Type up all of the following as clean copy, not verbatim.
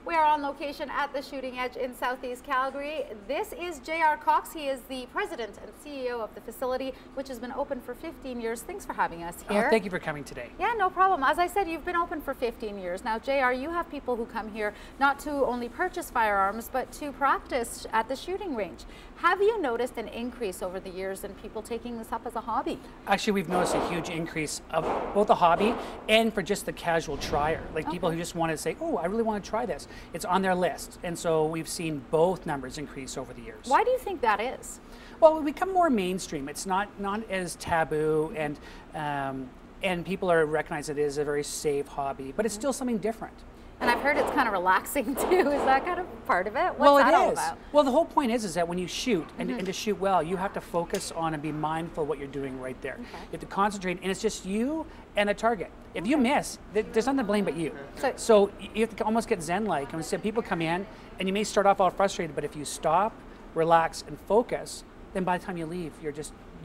We are on location at the Shooting Edge in Southeast Calgary. This is JR Cox. He is the president and CEO of the facility, which has been open for 15 years. Thanks for having us here. Oh, thank you for coming today. Yeah, no problem. As I said, you've been open for 15 years. Now, JR, you have people who come here not to only purchase firearms, but to practice at the shooting range. Have you noticed an increase over the years in people taking this up as a hobby? Actually, we've noticed a huge increase of both a hobby and for just the casual trier, like people who just want to say, oh, I really want to try this. It's on their list. And so we've seen both numbers increase over the years. Why do you think that is? Well, we become more mainstream. It's not as taboo, and people are recognize it as a very safe hobby, but it's still something different. And I've heard it's kind of relaxing too. Is that kind of part of it? Well, What's it that all is. about? Well, the whole point is that when you shoot, and to shoot well, you have to focus on and be mindful of what you're doing right there. Okay. You have to concentrate, and it's just you and a target. If you miss, there's nothing to blame but you. So you have to almost get zen-like. And instead, people come in, and you may start off all frustrated, but if you stop, relax, and focus, then by the time you leave,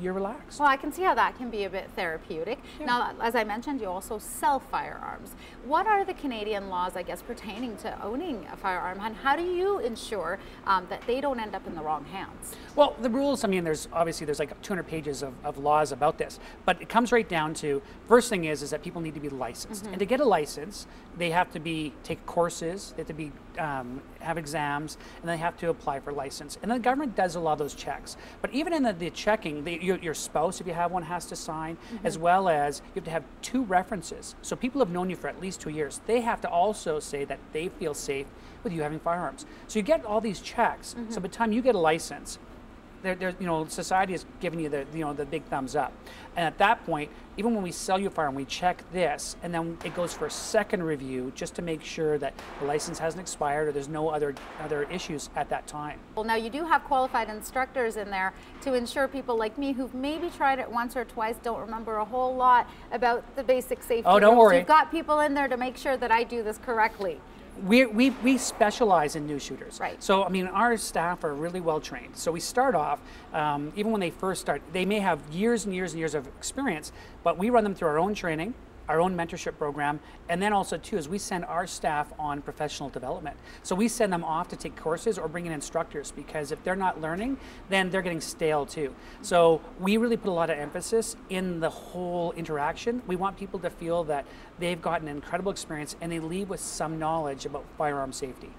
you're relaxed. Well, I can see how that can be a bit therapeutic. Yeah. Now, as I mentioned, you also sell firearms. What are the Canadian laws, I guess, pertaining to owning a firearm, and how do you ensure that they don't end up in the wrong hands? Well, the rules, I mean, there's like 200 pages of laws about this, but it comes right down to, first thing is that people need to be licensed. And to get a license, they have to take courses, they have to be, have exams, and they have to apply for a license. And the government does a lot of those checks. But even in the checking, your spouse, if you have one, has to sign, as well as you have to have 2 references. So people have known you for at least 2 years. They have to also say that they feel safe with you having firearms. So you get all these checks. So by the time you get a license, society is giving you the big thumbs up. And at that point, even when we sell you a firearm, we check this, and then it goes for a second review just to make sure that the license hasn't expired or there's no other issues at that time. Well, now you do have qualified instructors in there to ensure people like me who've maybe tried it once or twice don't remember a whole lot about the basic safety rules. Oh, don't worry. You've got people in there to make sure that I do this correctly. We specialize in new shooters. Right. So, I mean, our staff are really well trained. So we start off, even when they first start, they may have years and years and years of experience, but we run them through our own training, our own mentorship program, and then also too is we send our staff on professional development. So we send them off to take courses or bring in instructors, because if they're not learning, then they're getting stale too. So we really put a lot of emphasis in the whole interaction. We want people to feel that they've gotten an incredible experience and they leave with some knowledge about firearm safety.